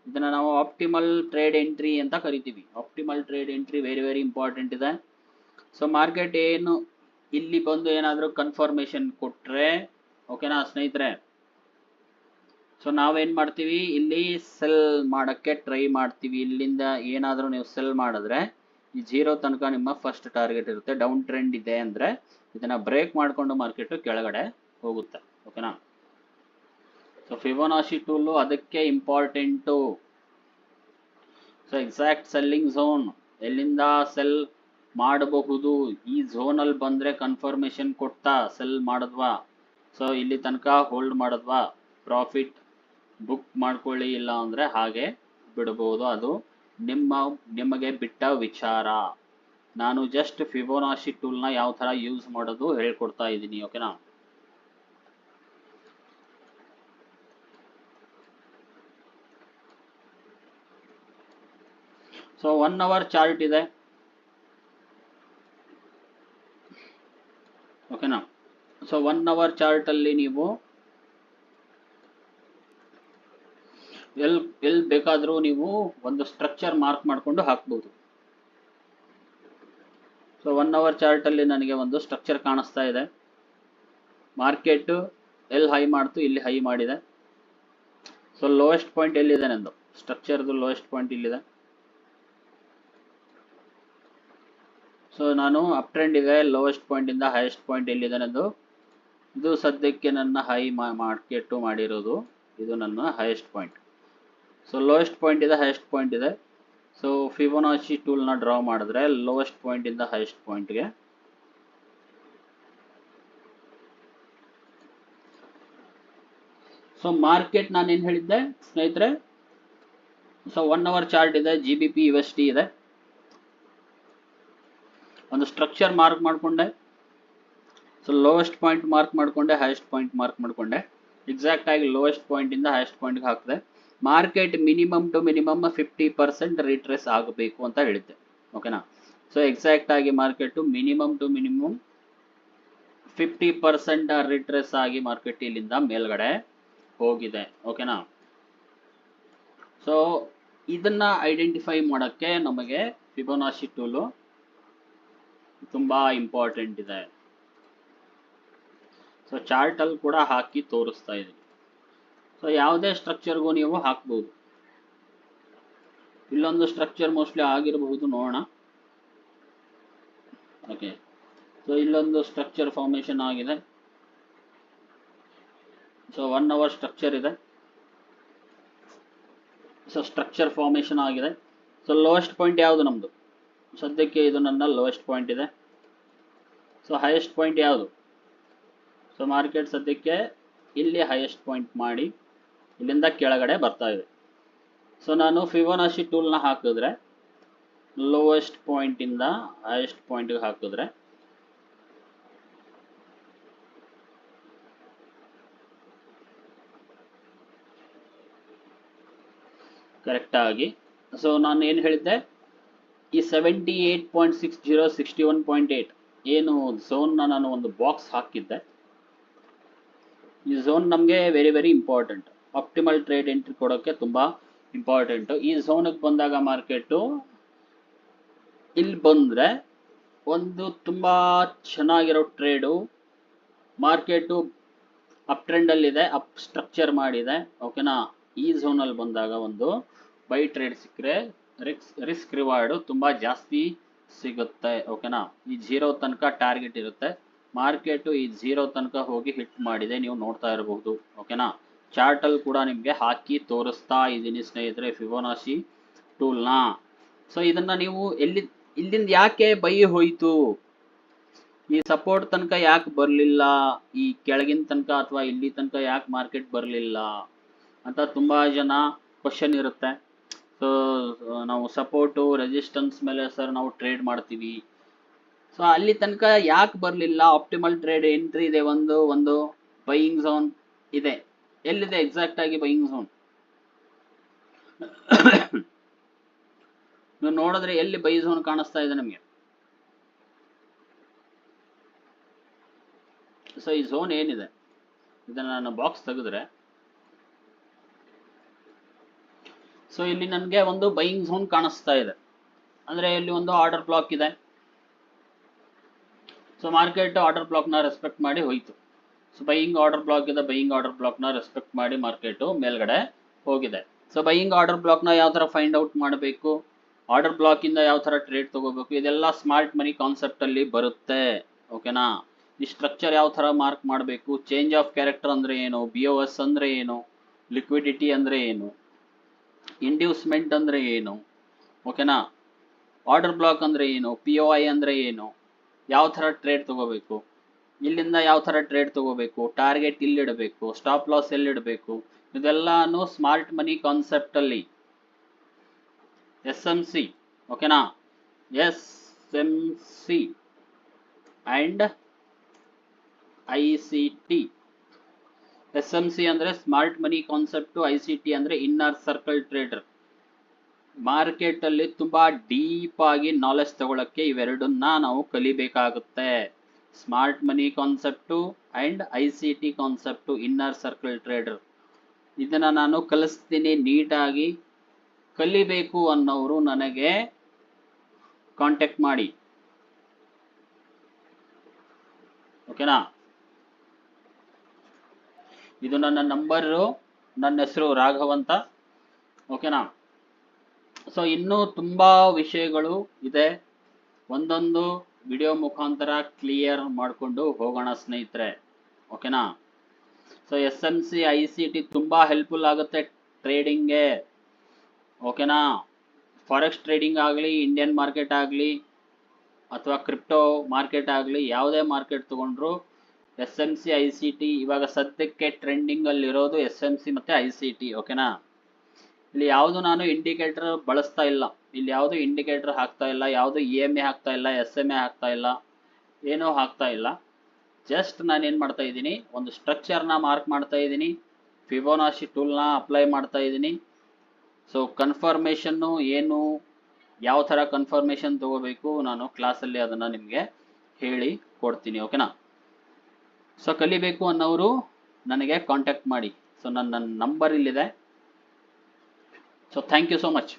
ಇದನ್ನ ನಾವು ಆಪ್ಟಿಮಲ್ ಟ್ರೇಡ್ ಎಂಟ್ರಿ ಅಂತ ಕರಿತೀವಿ. Optimal trade entry very very important ಇದೆ. ಸೊ ಮಾರ್ಕೆಟ್ ಏನು ಇಲ್ಲಿ ಬಂದು ಏನಾದರೂ ಕನ್ಫರ್ಮೇಶನ್ ಕೊಟ್ರೆ ಓಕೆನಾ ಸ್ನೇಹಿತರೆ, ಸೊ ನಾವೇನ್ ಮಾಡ್ತೀವಿ, ಇಲ್ಲಿ ಸೆಲ್ ಮಾಡಕ್ಕೆ ಟ್ರೈ ಮಾಡ್ತೀವಿ. ಇಲ್ಲಿಂದ ಏನಾದರೂ ನೀವು ಸೆಲ್ ಮಾಡಿದ್ರೆ ಈ 0 ತನಕ ನಿಮ್ಮ ಫಸ್ಟ್ ಟಾರ್ಗೆಟ್ ಇರುತ್ತೆ. ಡೌನ್ ಟ್ರೆಂಡ್ ಇದೆ ಅಂದ್ರೆ ಇದನ್ನ ಬ್ರೇಕ್ ಮಾಡ್ಕೊಂಡು ಮಾರ್ಕೆಟ್ ಕೆಳಗಡೆ ಹೋಗುತ್ತೆ. ಓಕೆನಾ? ಸೊ ಫಿಬೋನಾಚಿ ಟೂಲ್ ಅದಕ್ಕೆ important. So exact selling zone ಎಲ್ಲಿಂದ ಸೆಲ್ ಮಾಡಬಹುದು, ಈ ಝೋನ್ ಅಲ್ಲಿ ಬಂದ್ರೆ ಕನ್ಫರ್ಮೇಶನ್ ಕೊಡ್ತಾ ಸೆಲ್ ಮಾಡಿದ್ವಾ, ಸೊ ಇಲ್ಲಿ ತನಕ ಹೋಲ್ಡ್ ಮಾಡಿದ್ವಾ, ಪ್ರಾಫಿಟ್ ಬುಕ್ ಮಾಡ್ಕೊಳ್ಳಿ, ಇಲ್ಲ ಅಂದ್ರೆ ಹಾಗೆ ಬಿಡಬಹುದು. ಅದು ನಿಮಗೆ ಬಿಟ್ಟ ವಿಚಾರ. ನಾನು ಜಸ್ಟ್ ಫಿಬೋನಾಚಿ ಟೂಲ್ನ ಯಾವ ತರ ಯೂಸ್ ಮಾಡೋದು ಹೇಳ್ಕೊಡ್ತಾ ಇದ್ದೀನಿ. ಓಕೆನಾ? ಸೊ 1 ಅವರ್ ಚಾರ್ಟ್ ಇದೆ. ಓಕೆನಾ? ಸೊ 1 ಅವರ್ ಚಾರ್ಟ್ ಅಲ್ಲಿ ನೀವು ಎಲ್ಲಿ ಬೇಕಾದ್ರೂ ನೀವು ಒಂದು ಸ್ಟ್ರಕ್ಚರ್ ಮಾರ್ಕ್ ಮಾಡ್ಕೊಂಡು ಹಾಕ್ಬಹುದು. ಸೊ 1 ಅವರ್ ಚಾರ್ಟ್ ಅಲ್ಲಿ ನನಗೆ ಒಂದು ಸ್ಟ್ರಕ್ಚರ್ ಕಾಣಿಸ್ತಾ ಇದೆ. ಮಾರ್ಕೆಟ್ ಎಲ್ಲಿ ಹೈ ಮಾಡ್ತು, ಇಲ್ಲಿ ಹೈ ಮಾಡಿದೆ. ಸೊ ಲೋಯೆಸ್ಟ್ ಪಾಯಿಂಟ್ ಎಲ್ಲಿದೆ ನಂದು, ಸ್ಟ್ರಕ್ಚರ್ದು ಲೋಯೆಸ್ಟ್ ಪಾಯಿಂಟ್ ಇಲ್ಲಿದೆ. ಸೊ ನಾನು ಅಪ್ ಟ್ರೆಂಡ್ ಇದೆ, ಲೋಯೆಸ್ಟ್ ಪಾಯಿಂಟ್ ಇಂದ ಹೈಯೆಸ್ಟ್ ಪಾಯಿಂಟ್ ಎಲ್ಲಿದೆ ನಂದು, ಇದು ಸದ್ಯಕ್ಕೆ ನನ್ನ ಹೈ ಮಾರ್ಕೆಟ್ ಮಾಡಿರೋದು, ಇದು ನನ್ನ highest point. So lowest point ಇದೆ, ಹೈಯೆಸ್ಟ್ ಪಾಯಿಂಟ್ ಇದೆ. ಸೊ ಫಿಬೋನಾಚಿ ಟೂಲ್ನ ಡ್ರಾ ಮಾಡಿದ್ರೆ ಲೋಯೆಸ್ಟ್ ಪಾಯಿಂಟ್ ಇಂದ ಹೈಯೆಸ್ಟ್ ಪಾಯಿಂಟ್ಗೆ ಸೊ ಮಾರ್ಕೆಟ್ ನಾನೇನು ಹೇಳಿದ್ದೆ ಸ್ನೇಹಿತರೆ, ಸೊ 1 ಅವರ್ ಚಾರ್ಟ್ ಇದೆ, GBP USD ಇದೆ. ಒಂದು ಸ್ಟ್ರಕ್ಚರ್ ಮಾರ್ಕ್ ಮಾಡಿಕೊಂಡೆ, ಸೊ ಲೋಯೆಸ್ಟ್ ಪಾಯಿಂಟ್ ಮಾರ್ಕ್ ಮಾಡಿಕೊಂಡೆ, ಹೈಯೆಸ್ಟ್ ಪಾಯಿಂಟ್ ಮಾರ್ಕ್ ಮಾಡಿಕೊಂಡೆ. ಎಕ್ಸಾಕ್ಟ್ ಆಗಿ ಲೋಯೆಸ್ಟ್ ಪಾಯಿಂಟ್ ಇಂದ ಹೈಯೆಸ್ಟ್ ಪಾಯಿಂಟ್ಗೆ ಹಾಕಿದೆ. Market minimum to minimum 50% retrace ಆಗಬೇಕು ಅಂತ ಹೇಳಿದ್ದೆ. ಓಕೆನಾ? ಸೊ ಎಕ್ಸಾಕ್ಟ್ ಆಗಿ market minimum to minimum 50% retrace ಆಗಿ ಮಾರ್ಕೆಟ್ ಇಲ್ಲಿಂದ ಮೇಲ್ಗಡೆ ಹೋಗಿದೆ. ಓಕೆನಾ? ಸೊ ಇದನ್ನ ಐಡೆಂಟಿಫೈ ಮಾಡೋಕ್ಕೆ ನಮಗೆ ಫಿಬೋನಾಚಿ ಟೂಲು ತುಂಬಾ ಇಂಪಾರ್ಟೆಂಟ್ ಇದೆ. ಸೊ ಚಾರ್ಟ್ ಅಲ್ಲಿ ಕೂಡ ಹಾಕಿ ತೋರಿಸ್ತಾ ಇದ್ದೀನಿ. ಸೊ ಯಾವುದೇ ಸ್ಟ್ರಕ್ಚರ್ಗೂ ನೀವು ಹಾಕ್ಬಹುದು. ಇಲ್ಲೊಂದು ಸ್ಟ್ರಕ್ಚರ್ ಮೋಸ್ಟ್ಲಿ ಆಗಿರಬಹುದು, ನೋಡೋಣ. ಓಕೆ, ಸೊ ಇಲ್ಲೊಂದು ಸ್ಟ್ರಕ್ಚರ್ ಫಾರ್ಮೇಶನ್ ಆಗಿದೆ. ಸೊ 1 ಅವರ್ ಸ್ಟ್ರಕ್ಚರ್ ಇದೆ. ಸೊ ಸ್ಟ್ರಕ್ಚರ್ ಫಾರ್ಮೇಶನ್ ಆಗಿದೆ. ಸೊ ಲೋಯೆಸ್ಟ್ ಪಾಯಿಂಟ್ ಯಾವುದು ನಮ್ದು, ಸದ್ಯಕ್ಕೆ ಇದು ನನ್ನ ಲೋಯೆಸ್ಟ್ ಪಾಯಿಂಟ್ ಇದೆ. ಸೊ ಹೈಯೆಸ್ಟ್ ಪಾಯಿಂಟ್ ಯಾವುದು, ಸೊ ಮಾರ್ಕೆಟ್ ಸದ್ಯಕ್ಕೆ ಇಲ್ಲಿ ಹೈಯೆಸ್ಟ್ ಪಾಯಿಂಟ್ ಮಾಡಿ ಇಲ್ಲಿಂದ ಕೆಳಗಡೆ ಬರ್ತಾ ಇದೆ. ಸೊ ನಾನು ಫಿಬೋನಾಚಿ ಟೂಲ್ನ ಹಾಕಿದ್ರೆ ಲೋಯೆಸ್ಟ್ ಪಾಯಿಂಟ್ ಇಂದ ಹೈಯೆಸ್ಟ್ ಪಾಯಿಂಟ್ಗೆ ಹಾಕಿದ್ರೆ ಕರೆಕ್ಟ್ ಆಗಿ, ಸೊ ನಾನು ಏನು ಹೇಳಿದ್ದೆ, ಈ 78.60 61.8 ಏನು ಝೋನ್ನ ನಾನು ಒಂದು ಬಾಕ್ಸ್ ಹಾಕಿದ್ದೆ, ಈ ಝೋನ್ ನಮಗೆ very very important. Optimal trade entry ಕೊಡೋಕ್ಕೆ ತುಂಬ ಇಂಪಾರ್ಟೆಂಟ್. ಈ ಝೋನ್ಗೆ ಬಂದಾಗ ಮಾರ್ಕೆಟು ಇಲ್ಲಿ ಬಂದ್ರೆ ಒಂದು ತುಂಬಾ ಚೆನ್ನಾಗಿರೋ ಟ್ರೇಡು, ಮಾರ್ಕೆಟು ಅಪ್ ಟ್ರೆಂಡ್ ಅಲ್ಲಿ ಇದೆ, ಅಪ್ ಸ್ಟ್ರಕ್ಚರ್ ಮಾಡಿದೆ, ಓಕೆನಾ. ಈ ಝೋನ್ ಅಲ್ಲಿ ಬಂದಾಗ ಒಂದು ಬೈ ಟ್ರೇಡ್ ಸಿಕ್ಕರೆ ರಿಸ್ಕ್ ರಿವಾರ್ಡ್ ತುಂಬಾ ಜಾಸ್ತಿ ಸಿಗುತ್ತೆ, ಓಕೆನಾ. ಈ 0 ತನಕ ಟಾರ್ಗೆಟ್ ಇರುತ್ತೆ, ಮಾರ್ಕೆಟ್ ಈ 0 ತನಕ ಹೋಗಿ ಹಿಟ್ ಮಾಡಿದೆ, ನೀವು ನೋಡ್ತಾ ಇರಬಹುದು, ಓಕೆನಾ. ಚಾರ್ಟ್ ಅಲ್ಲಿ ಕೂಡ ನಿಮ್ಗೆ ಹಾಕಿ ತೋರಿಸ್ತಾ ಇದ್ದೀನಿ ಸ್ನೇಹಿತರೆ ಫಿಬೋನಾಚಿ ಟೂಲ್ನ. ಸೊ ಇದನ್ನ ನೀವು ಇಲ್ಲಿಂದ ಯಾಕೆ ಬೈ ಹೋಯ್ತು, ಈ ಸಪೋರ್ಟ್ ತನಕ ಯಾಕೆ ಬರಲಿಲ್ಲ, ಈ ಕೆಳಗಿನ ತನಕ ಅಥವಾ ಇಲ್ಲಿ ತನಕ ಯಾಕೆ ಮಾರ್ಕೆಟ್ ಬರಲಿಲ್ಲ ಅಂತ ತುಂಬಾ ಜನ ಕ್ವಶನ್ ಇರುತ್ತೆ. ಸೊ ನಾವು ಸಪೋರ್ಟು ರೆಸಿಸ್ಟೆನ್ಸ್ ಮೇಲೆ ಸರ್ ನಾವು ಟ್ರೇಡ್ ಮಾಡ್ತೀವಿ, ಸೊ ಅಲ್ಲಿ ತನಕ ಯಾಕೆ ಬರಲಿಲ್ಲ, ಆಪ್ಟಿಮಲ್ ಟ್ರೇಡ್ ಎಂಟ್ರಿ ಇದೆ, ಒಂದು ಬೈಯಿಂಗ್ ಝೋನ್ ಇದೆ, ಎಲ್ಲಿದೆ ಎಕ್ಸಾಕ್ಟ್ ಆಗಿ ಬೈಯಿಂಗ್ ಝೋನ್ ನೀವು ನೋಡಿದ್ರೆ ಎಲ್ಲಿ ಬೈ ಝೋನ್ ಕಾಣಿಸ್ತಾ ಇದೆ ನಮಗೆ. ಸೊ ಈ ಝೋನ್ ಏನಿದೆ ಇದನ್ನ ನಾನು ಬಾಕ್ಸ್ ತೆಗೆದ್ರೆ, ಸೊ ಇಲ್ಲಿ ನನಗೆ ಒಂದು ಬೈಯಿಂಗ್ ಝೋನ್ ಕಾಣಿಸ್ತಾ ಇದೆ, ಅಂದ್ರೆ ಇಲ್ಲಿ ಒಂದು ಆರ್ಡರ್ ಬ್ಲಾಕ್ ಇದೆ. ಸೊ ಮಾರ್ಕೆಟ್ ಆರ್ಡರ್ ಬ್ಲಾಕ್ ನ ರೆಸ್ಪೆಕ್ಟ್ ಮಾಡಿ ಹೋಯ್ತು. ಸೊ ಬೈಯಿಂಗ್ ಆರ್ಡರ್ ಬ್ಲಾಕ್ ಇದೆ, ಬೈಯಿಂಗ್ ಆರ್ಡರ್ ಬ್ಲಾಕ್ ನ ರೆಸ್ಪೆಕ್ಟ್ ಮಾಡಿ ಮಾರ್ಕೆಟ್ ಮೇಲ್ಗಡೆ ಹೋಗಿದೆ. ಸೊ ಬೈಯಿಂಗ್ ಆರ್ಡರ್ ಬ್ಲಾಕ್ ನ ಯಾವ ತರ ಫೈಂಡ್ ಔಟ್ ಮಾಡಬೇಕು, ಆರ್ಡರ್ ಬ್ಲಾಕ್ ಇಂದ ಯಾವ ತರ ಟ್ರೇಡ್ ತಗೋಬೇಕು, ಇದೆಲ್ಲ ಸ್ಮಾರ್ಟ್ ಮನಿ ಕಾನ್ಸೆಪ್ಟ್ ಅಲ್ಲಿ ಬರುತ್ತೆ, ಓಕೆನಾ. ಈ ಸ್ಟ್ರಕ್ಚರ್ ಯಾವ ತರ ಮಾರ್ಕ್ ಮಾಡಬೇಕು, ಚೇಂಜ್ ಆಫ್ ಕ್ಯಾರೆಕ್ಟರ್ ಅಂದ್ರೆ ಏನು, BOS ಅಂದ್ರೆ ಏನು, ಲಿಕ್ವಿಡಿಟಿ ಅಂದ್ರೆ ಏನು, ಇಂಡ್ಯೂಸ್ಮೆಂಟ್ ಅಂದ್ರೆ ಏನು, ಓಕೆನಾ, ಆರ್ಡರ್ ಬ್ಲಾಕ್ ಅಂದ್ರೆ ಏನು, POI ಅಂದ್ರೆ ಏನು, ಯಾವ ತರ ಟ್ರೇಡ್ ತಗೋಬೇಕು, ಇಲ್ಲಿಂದ ಯಾವ ತರ ಟ್ರೇಡ್ ತಗೋಬೇಕು, ಟಾರ್ಗೆಟ್ ಇಲ್ಲಿ ಇಡಬೇಕು, ಸ್ಟಾಪ್ ಲಾಸ್ ಎಲ್ಲಿ ಇಡಬೇಕು, ಇದೆಲ್ಲಾನು ಸ್ಮಾರ್ಟ್ ಮನಿ ಕಾನ್ಸೆಪ್ಟ್ ಅಲ್ಲಿ SMC, ಓಕೆನಾ, SMC ಅಂಡ್ ICT. SMC ಅಂದ್ರೆ ಸ್ಮಾರ್ಟ್ ಮನಿ ಕಾನ್ಸೆಪ್ಟ್, ICT ಅಂದ್ರೆ ಇನ್ನರ್ ಸರ್ಕಲ್ ಟ್ರೇಡರ್. ಮಾರ್ಕೆಟ್ ಅಲ್ಲಿ ತುಂಬಾ ಡೀಪ್ ಆಗಿ ನಾಲೆಜ್ ತಗೊಳಕ್ಕೆ ಇವೆರಡನ್ನ ನಾವು ಕಲಿಬೇಕಾಗುತ್ತೆ, smart money concept and ICT concept, inner circle trader. ಇದನ್ನ ನಾನು ಕಲಿಸ್ತೀನಿ ನೀಟಾಗಿ. ಕಲಿಬೇಕು ಅನ್ನೋರು ನನಗೆ ಕಾಂಟ್ಯಾಕ್ಟ್ ಮಾಡಿ, ಓಕೆನಾ. ಇದು ನನ್ನ ನಂಬರು, ನನ್ನ ಹೆಸರು ರಾಘವ್ ಅಂತ, ಓಕೆನಾ. ಸೊ ಇನ್ನೂ ತುಂಬಾ ವಿಷಯಗಳು ಇದೆ, ಒಂದೊಂದು ವಿಡಿಯೋ ಮುಖಾಂತರ ಕ್ಲಿಯರ್ ಮಾಡಿಕೊಂಡು ಹೋಗೋಣ ಸ್ನೇಹಿತರೆ, ಓಕೆನಾ. ಸೊ SMC ICT ತುಂಬಾ ಹೆಲ್ಪ್ಫುಲ್ ಆಗುತ್ತೆ ಟ್ರೇಡಿಂಗ್ಗೆ, ಓಕೆನಾ. ಫಾರೆಕ್ಸ್ ಟ್ರೇಡಿಂಗ್ ಆಗಲಿ, ಇಂಡಿಯನ್ ಮಾರ್ಕೆಟ್ ಆಗಲಿ ಅಥವಾ ಕ್ರಿಪ್ಟೋ ಮಾರ್ಕೆಟ್ ಆಗಲಿ, ಯಾವುದೇ ಮಾರ್ಕೆಟ್ ತಗೊಂಡ್ರು SMC ICT ಇವಾಗ ಸದ್ಯಕ್ಕೆ ಟ್ರೆಂಡಿಂಗ್ ಅಲ್ಲಿ ಇರೋದು SMC ಮತ್ತೆ ICT, ಓಕೆನಾ. ಇಲ್ಲಿ ಯಾವುದು ನಾನು ಇಂಡಿಕೇಟರ್ ಬಳಸ್ತಾ ಇಲ್ಲ, ಇಲ್ಲಿ ಯಾವುದು ಇಂಡಿಕೇಟರ್ ಹಾಕ್ತಾ ಇಲ್ಲ, ಯಾವುದು EMA ಹಾಕ್ತಾ ಇಲ್ಲ, SMA ಹಾಕ್ತಾ ಇಲ್ಲ, ಏನೂ ಹಾಕ್ತಾ ಇಲ್ಲ. ಜಸ್ಟ್ ನಾನು ಏನು ಮಾಡ್ತಾ ಇದ್ದೀನಿ, ಒಂದು ಸ್ಟ್ರಕ್ಚರ್ನ ಮಾರ್ಕ್ ಮಾಡ್ತಾ ಇದ್ದೀನಿ, ಫಿಬೋನಾಚಿ ಟೂಲ್ನ ಅಪ್ಲೈ ಮಾಡ್ತಾ ಇದ್ದೀನಿ. ಸೊ ಕನ್ಫರ್ಮೇಷನ್ನು ಏನು, ಯಾವ ಥರ ಕನ್ಫರ್ಮೇಷನ್ ತಗೋಬೇಕು, ನಾನು ಕ್ಲಾಸಲ್ಲಿ ಅದನ್ನು ನಿಮಗೆ ಹೇಳಿ ಕೊಡ್ತೀನಿ, ಓಕೆನಾ. ಸೊ ಕಲಿಬೇಕು ಅನ್ನೋರು ನನಗೆ ಕಾಂಟ್ಯಾಕ್ಟ್ ಮಾಡಿ. ಸೊ ನನ್ನ ನಂಬರ್ ಇಲ್ಲಿದೆ. So thank you so much.